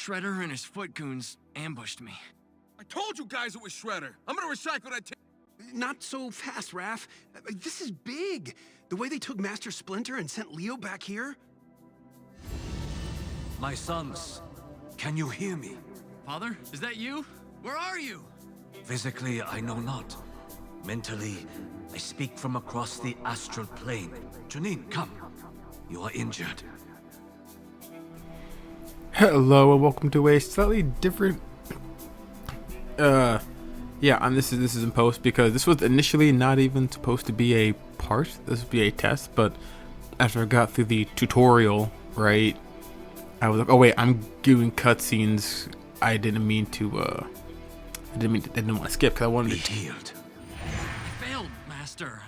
Shredder and his foot goons ambushed me. I told you guys it was Shredder. I'm gonna recycle that Not so fast, Raph. This is big. The way they took Master Splinter and sent Leo back here. My sons, can you hear me? Father, is that you? Where are you? Physically, I know not. Mentally, I speak from across the astral plane. Janine, come. You are injured. Hello and welcome to a slightly different and this is in post because this was initially not even supposed to be a part. This would be a test, but after I got through the tutorial, right, I was like, oh wait, I'm doing cutscenes. I didn't want to skip because I wanted to healed. I failed, Master.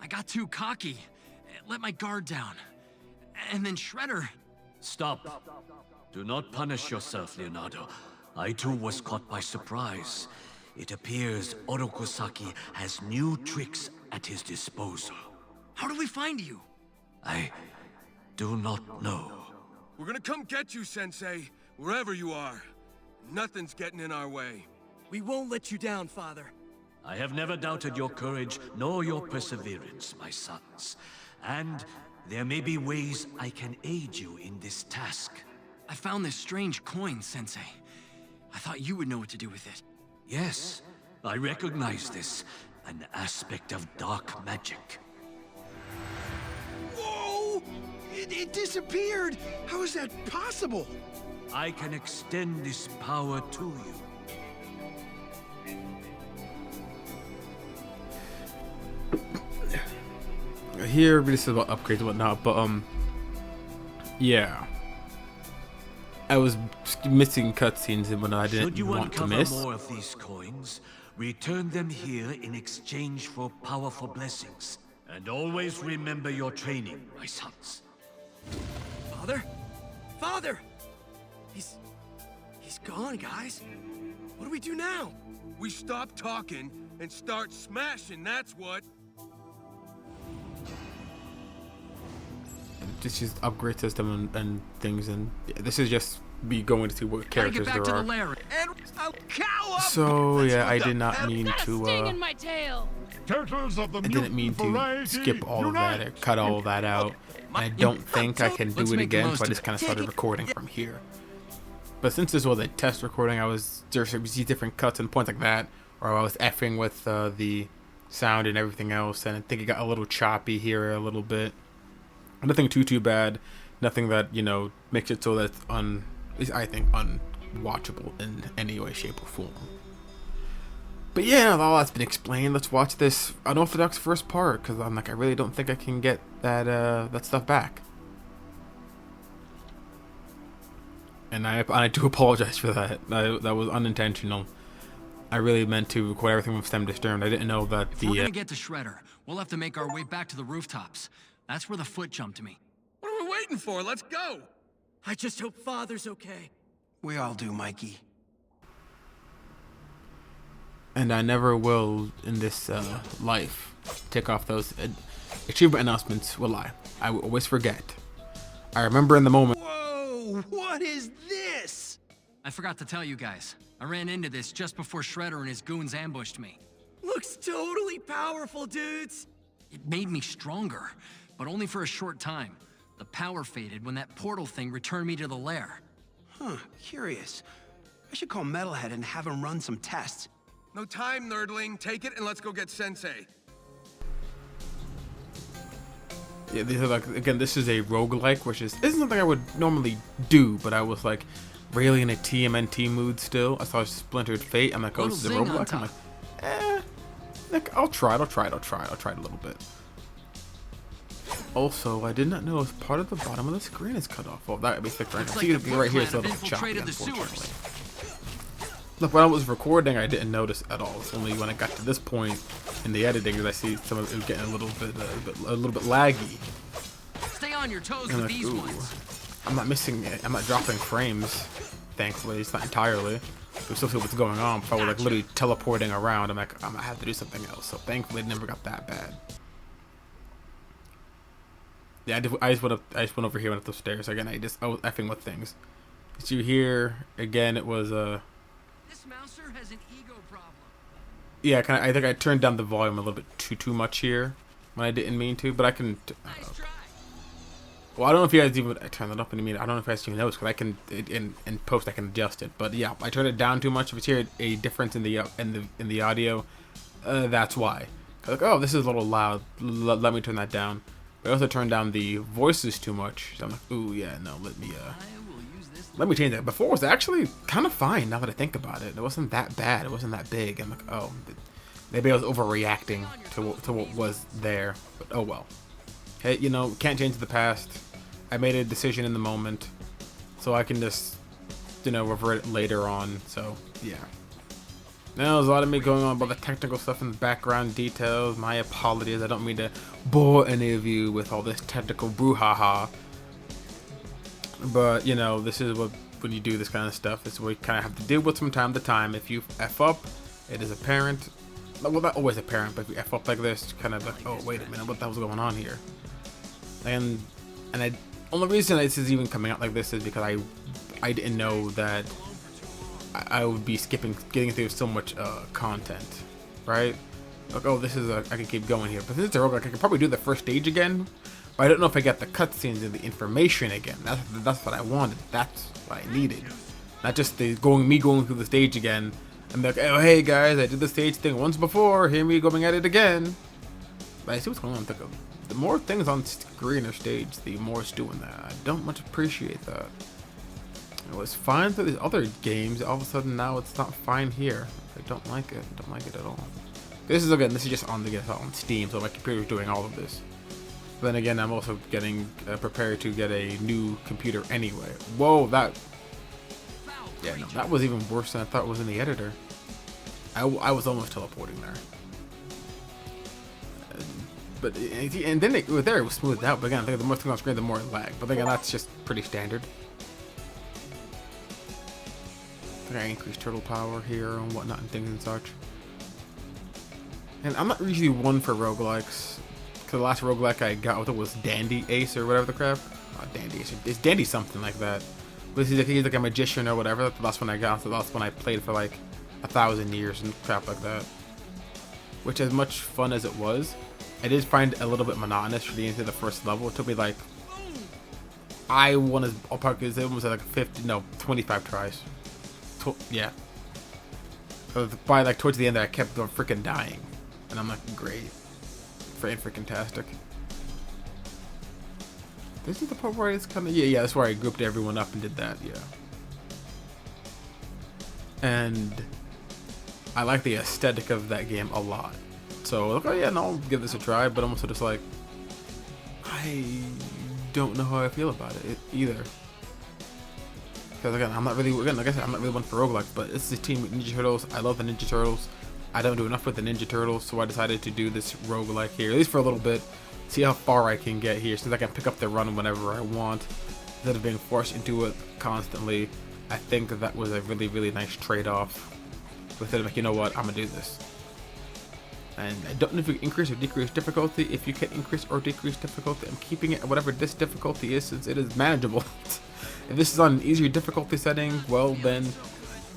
I got too cocky. Let my guard down. And then Shredder. Stop. Do not punish yourself, Leonardo. I too was caught by surprise. It appears Orokusaki has new tricks at his disposal. How do we find you? I do not know. We're gonna come get you, Sensei, wherever you are. Nothing's getting in our way. We won't let you down, Father. I have never doubted your courage nor your perseverance, my sons. And there may be ways I can aid you in this task. I found this strange coin, Sensei. I thought you would know what to do with it. Yes, I recognize this. An aspect of dark magic. Whoa! It disappeared! How is that possible? I can extend this power to you. Here really says about upgrades and whatnot, but yeah. I was missing cutscenes and whatnot I didn't want to miss. Should you uncover more of these coins, return them here in exchange for powerful blessings. And always remember your training, my sons. Father? Father! He's gone, guys. What do we do now? We stop talking and start smashing, that's what. This is upgrade system and things, and this is just me going to see what characters there are. So yeah, I did not mean to. I didn't mean to skip all of that or cut all of that out. And I don't think I can do it again, so I just kind of started recording from here. But since this was a test recording, there's these different cuts and points like that, or I was effing with the sound and everything else, and I think it got a little choppy here a little bit. Nothing too bad. Nothing that, makes it so that it's I think unwatchable in any way, shape, or form. But yeah, now all that's been explained, let's watch this unorthodox first part, because I'm like, I really don't think I can get that stuff back. And I do apologize for that. That was unintentional. I really meant to record everything from stem to stern. I didn't know that if we're gonna get to Shredder, we'll have to make our way back to the rooftops. That's where the foot jumped to me. What are we waiting for? Let's go! I just hope Father's okay. We all do, Mikey. And I never will in this life take off those achievement announcements. Will I will always forget. I remember in the moment. Whoa! What is this? I forgot to tell you guys. I ran into this just before Shredder and his goons ambushed me. Looks totally powerful, dudes. It made me stronger, but only for a short time. The power faded when that portal thing returned me to the lair. Huh, curious. I should call Metalhead and have him run some tests. No time, nerdling. Take it and let's go get Sensei. Yeah, these are this is a roguelike, which isn't something I would normally do, but I was like really in a TMNT mood still. I saw Splintered Fate. I'm like, oh, this is a roguelike. I'm like, I'll try it a little bit. Also, I did not know if part of the bottom of the screen is cut off. Well, that would be fixed right now. See, right here, so it's choppy, unfortunately. Look, when I was recording, I didn't notice at all. It's only when I got to this point in the editing that I see some of it getting a little bit laggy. Stay on your toes with these ones. I'm not missing it. I'm not dropping frames. Thankfully, it's not entirely. We still see what's going on. If I were literally teleporting around, I'm gonna have to do something else. So thankfully, it never got that bad. Yeah, I just went over here, went up the stairs again. I was effing with things. As you hear, again, it was This mouser has an ego problem. yeah, I think I turned down the volume a little bit too much here when I didn't mean to, but I can. Nice try. Well, I don't know if you guys even turn that up. I mean, I don't know if you guys even notice because I can in post I can adjust it. But yeah, I turned it down too much. If you hear a difference in the audio, that's why. Like, oh, this is a little loud. Let me turn that down. But I also turned down the voices too much. So I'm like, ooh, yeah, no, let me change that. Before it was actually kind of fine. Now that I think about it, it wasn't that bad. It wasn't that big. I'm like, oh, maybe I was overreacting to what was there. But oh well. Hey, you know, can't change the past. I made a decision in the moment, so I can just, you know, revert it later on. So yeah. Now there's a lot of me going on about the technical stuff in the background details. My apologies. I don't mean to bore any of you with all this technical brouhaha. But you know, this is what when you do this kind of stuff. It's what you kind of have to deal with from time to time. If you f up, it is apparent. Well, not always apparent, but if you f up like this, kind of like, oh wait a minute, what the hell's going on here? And I only reason this is even coming out like this is because I didn't know that I would be getting through so much content, right? Like, oh, this is I can keep going here, but this is a roguelike. I could probably do the first stage again, but I don't know if I got the cutscenes and the information again. That's what I wanted. That's what I needed, not just the going through the stage again. I'm like, oh hey guys, I did the stage thing once before. Hear me going at it again. But I see what's going on. The more things on screen or stage, the more it's doing that. I don't much appreciate that. It was fine for these other games. All of a sudden now it's not fine here. I don't like it. I don't like it at all. This is just on Steam, so my computer's doing all of this. But then again, I'm also getting prepared to get a new computer anyway. Whoa, yeah, no, that was even worse than I thought it was in the editor. I was almost teleporting there. But and then it was smoothed out. But again, I think the more things on screen, the more it lagged. But again, that's just pretty standard. I think I increased turtle power here and whatnot and things and such. And I'm not usually one for roguelikes. Cause the last roguelike I got with it was Dandy Ace or whatever the crap. Not Dandy Ace. It's Dandy something like that. But he's like a magician or whatever. That's the last one I got. So the last one I played for like 1,000 years and crap like that. Which, as much fun as it was, I did find a little bit monotonous for the end of the first level. It took me like, I wanted, it was like 25 tries. Yeah. So by like towards the end, I kept freaking dying, and I'm like, great, freaking tastic. This is the part where it's kind of yeah. That's where I grouped everyone up and did that. Yeah. And I like the aesthetic of that game a lot. So like, oh yeah, no, I'll give this a try. But I'm also just like, I don't know how I feel about it either. Because again, like I said, I'm not really one for roguelikes, but this is Team Ninja Turtles. I love the Ninja Turtles. I don't do enough with the Ninja Turtles, so I decided to do this roguelike here, at least for a little bit. See how far I can get here, since I can pick up the run whenever I want, instead of being forced into it constantly. I think that was a really, really nice trade-off. With it, like, you know what, I'm gonna do this. And I don't know if you can increase or decrease difficulty. If you can increase or decrease difficulty, I'm keeping it at whatever this difficulty is, since it is manageable. If this is on an easier difficulty setting, well then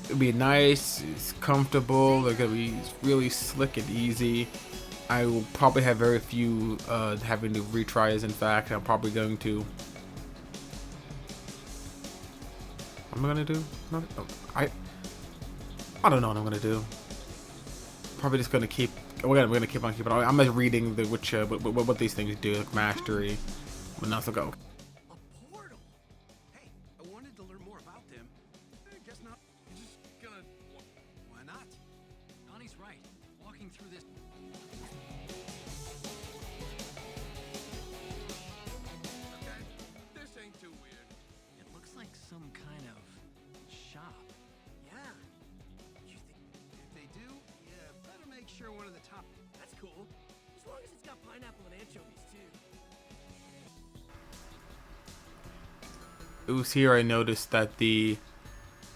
it'll be nice, it's comfortable, they're gonna be really slick and easy. I will probably have very few having to retries. In fact, I'm probably going to. What am I gonna do? I don't know what I'm gonna do. Probably just gonna keep. We're gonna keep on keeping on. I'm just reading the what these things do, like mastery. But now so go. It was here I noticed that the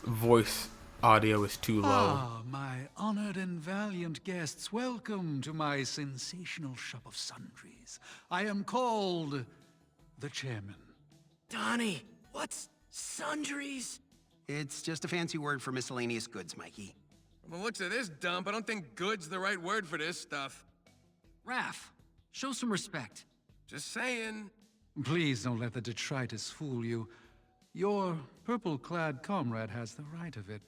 voice audio is too low. Ah, my honored and valiant guests, welcome to my sensational shop of sundries. I am called the Chairman. Donnie, what's sundries? It's just a fancy word for miscellaneous goods, Mikey. From the looks of this dump, I don't think good's the right word for this stuff. Raph, show some respect. Just saying. Please don't let the detritus fool you. Your purple-clad comrade has the right of it.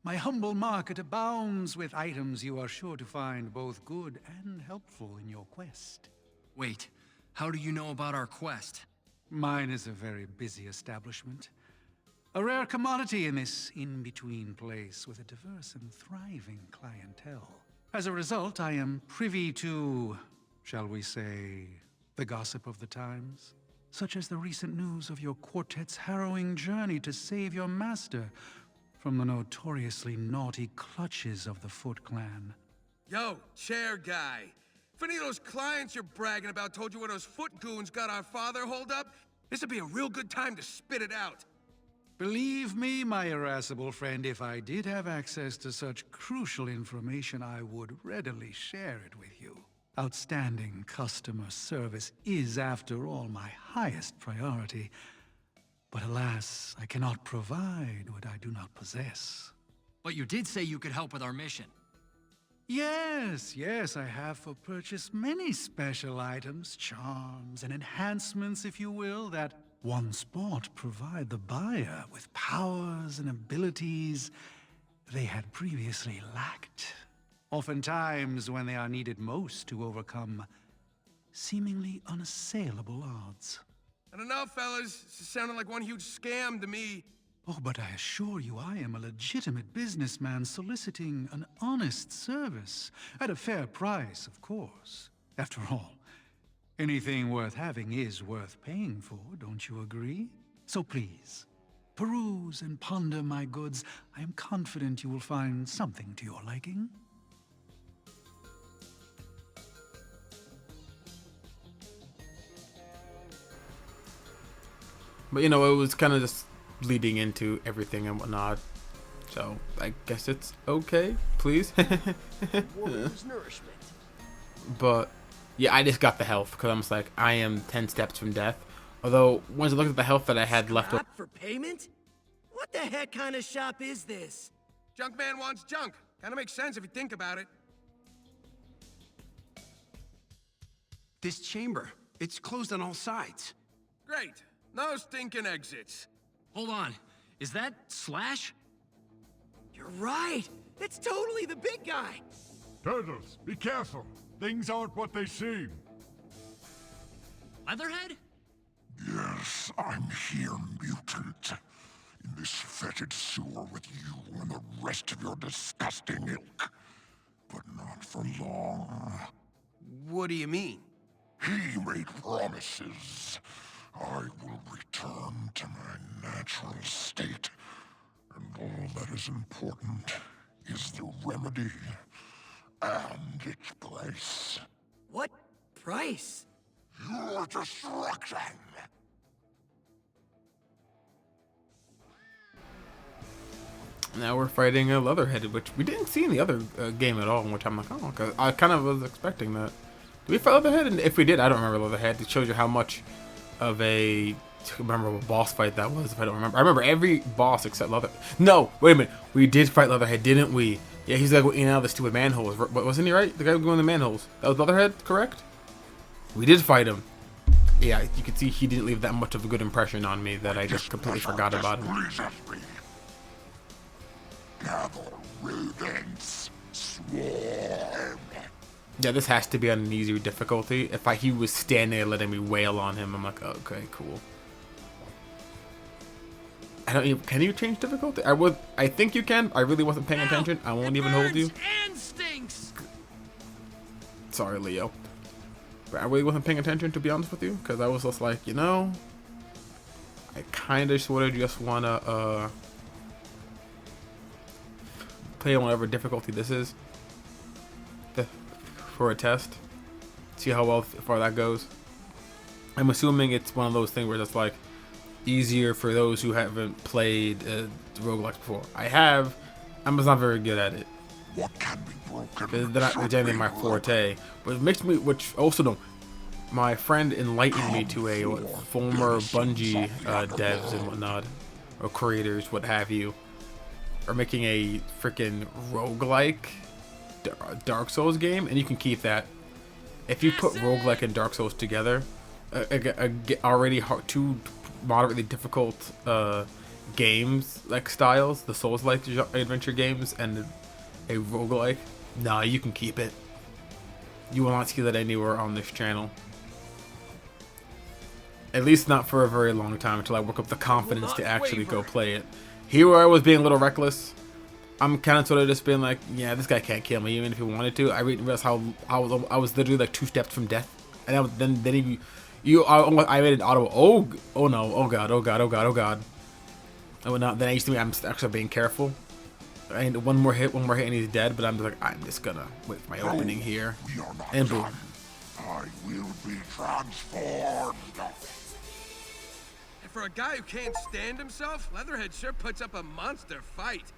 My humble market abounds with items you are sure to find both good and helpful in your quest. Wait, how do you know about our quest? Mine is a very busy establishment. A rare commodity in this in-between place with a diverse and thriving clientele. As a result, I am privy to, shall we say, the gossip of the times. Such as the recent news of your quartet's harrowing journey to save your master from the notoriously naughty clutches of the Foot Clan. Yo, chair guy. If any of those clients you're bragging about told you where those foot goons got our father holed up, this would be a real good time to spit it out. Believe me, my irascible friend, if I did have access to such crucial information, I would readily share it with you. Outstanding customer service is, after all, my highest priority. But alas, I cannot provide what I do not possess. But you did say you could help with our mission. Yes, I have for purchase many special items, charms, and enhancements, if you will, that once bought provide the buyer with powers and abilities they had previously lacked. Oftentimes when they are needed most to overcome seemingly unassailable odds. I don't know, fellas. This is sounding like one huge scam to me. Oh, but I assure you I am a legitimate businessman soliciting an honest service. At a fair price, of course. After all, anything worth having is worth paying for, don't you agree? So please, peruse and ponder my goods. I am confident you will find something to your liking. But you know, it was kind of just leading into everything and whatnot. So I guess it's okay, please. But yeah, I just got the health because I'm just like, I am 10 steps from death. Although once I looked at the health that I had left over, For payment? What the heck kind of shop is this? Junk man wants junk. Kinda makes sense if you think about it. This chamber, it's closed on all sides. Great. No stinking exits. Hold on, is that Slash? You're right. It's totally the big guy. Turtles, be careful. Things aren't what they seem. Leatherhead? Yes, I'm here, Mutant. In this fetid sewer with you and the rest of your disgusting ilk. But not for long. What do you mean? He made promises. I will return to my natural state. And all that is important is the remedy and its price. What price? Your destruction! now we're fighting a Leatherhead, which we didn't see in the other game at all, which I'm like, oh, because I kind of was expecting that. Did we fight Leatherhead? And if we did, I don't remember Leatherhead. It shows you how much of a memorable boss fight that was, if I don't remember. I remember every boss except Leatherhead. No, wait a minute. We did fight Leatherhead, didn't we? Yeah, he's like in and out of the stupid manholes. Wasn't he right? The guy going in the manholes. That was Leatherhead, correct? We did fight him. Yeah, you can see he didn't leave that much of a good impression on me that I just completely forgot about him. Gather rodents, swarm. Yeah, this has to be on an easier difficulty. If he was standing there letting me wail on him, I'm like, okay, cool. I don't even, can you change difficulty? I think you can. I really wasn't paying attention. I won't even hold you. And stinks. Sorry, Leo. But I really wasn't paying attention, to be honest with you, because I was just like, you know, I kind of sort of just want to play on whatever difficulty this is for a test. See how far that goes. I'm assuming it's one of those things where it's like easier for those who haven't played roguelikes before. I have. I'm just not very good at it. What can be broken? They're not generally my forte. But it makes me, which also no, my friend enlightened me to a former Bungie devs and whatnot. or creators, what have you, are making a freaking roguelike Dark Souls game, and you can keep that. If you put roguelike and Dark Souls together, already two moderately difficult games like styles, the Souls-like adventure games and a roguelike, nah, you can keep it. You will not see that anywhere on this channel. At least not for a very long time, until I work up the confidence to actually go play it. Here where I was being a little reckless, I'm kind of sort of just being like, yeah, this guy can't kill me even if he wanted to. I didn't realize how I was literally like 2 steps from death, and then I made an auto. Oh no! Oh god! Oh god! Oh god! Oh god! Oh no! Then I used to be. I'm actually being careful. And one more hit, and he's dead. But I'm just like, I'm just gonna wait for my opening here, and boom. I will be transformed. And for a guy who can't stand himself, Leatherhead sure puts up a monster fight.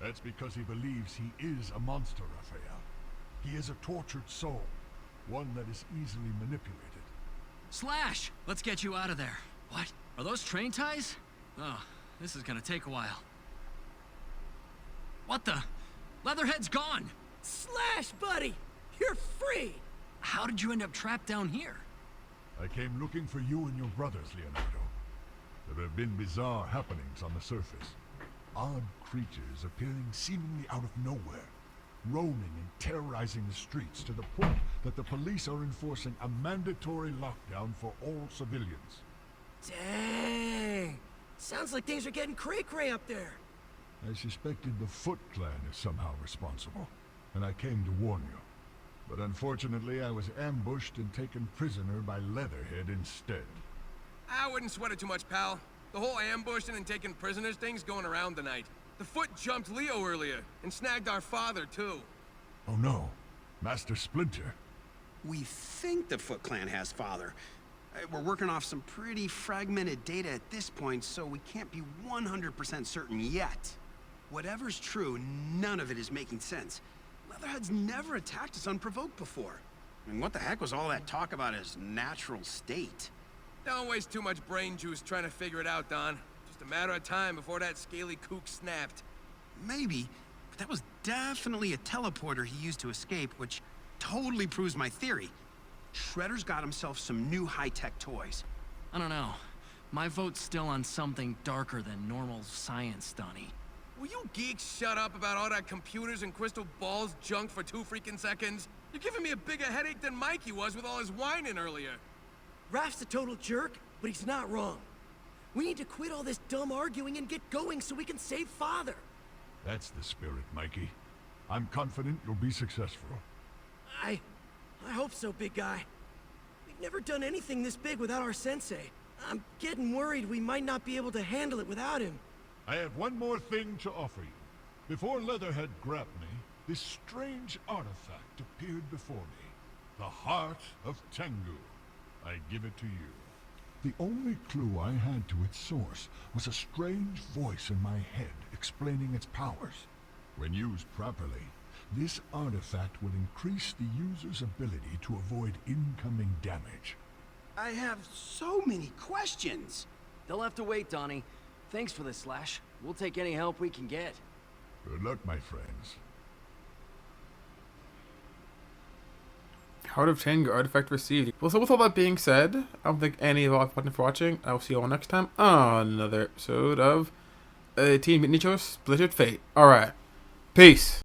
That's because he believes he is a monster, Raphael. He is a tortured soul, one that is easily manipulated. Slash, let's get you out of there. What? Are those train ties? Oh, this is gonna take a while. What the? Leatherhead's gone! Slash, buddy! You're free! How did you end up trapped down here? I came looking for you and your brothers, Leonardo. There have been bizarre happenings on the surface. Odd creatures appearing seemingly out of nowhere, roaming and terrorizing the streets to the point that the police are enforcing a mandatory lockdown for all civilians. Dang! Sounds like things are getting cray-cray up there. I suspected the Foot Clan is somehow responsible, and I came to warn you. But unfortunately, I was ambushed and taken prisoner by Leatherhead instead. I wouldn't sweat it too much, pal. The whole ambushing and taking prisoners thing's going around tonight. The Foot jumped Leo earlier, and snagged our father, too. Oh no, Master Splinter. We think the Foot Clan has father. We're working off some pretty fragmented data at this point, so we can't be 100% certain yet. Whatever's true, none of it is making sense. Leatherhead's never attacked us unprovoked before. I mean, what the heck was all that talk about his natural state? Don't waste too much brain juice trying to figure it out, Don. Just a matter of time before that scaly kook snapped. Maybe, but that was definitely a teleporter he used to escape, which totally proves my theory. Shredder's got himself some new high-tech toys. I don't know. My vote's still on something darker than normal science, Donnie. Will you geeks shut up about all that computers and crystal balls junk for 2 freaking seconds? You're giving me a bigger headache than Mikey was with all his whining earlier. Raph's a total jerk, but he's not wrong. We need to quit all this dumb arguing and get going so we can save Father. That's the spirit, Mikey. I'm confident you'll be successful. I hope so, big guy. We've never done anything this big without our sensei. I'm getting worried we might not be able to handle it without him. I have one more thing to offer you. Before Leatherhead grabbed me, this strange artifact appeared before me. The Heart of Tengu. I give it to you. The only clue I had to its source was a strange voice in my head explaining its powers. When used properly, this artifact will increase the user's ability to avoid incoming damage. I have so many questions. They'll have to wait, Donnie. Thanks for this, Slash. We'll take any help we can get. Good luck, my friends. Heart of Tengu artifact received. Well, so with all that being said, I don't think any of you all have for watching. I will see you all next time on another episode of Teen Mutant Ninja Splintered Fate. Alright. Peace.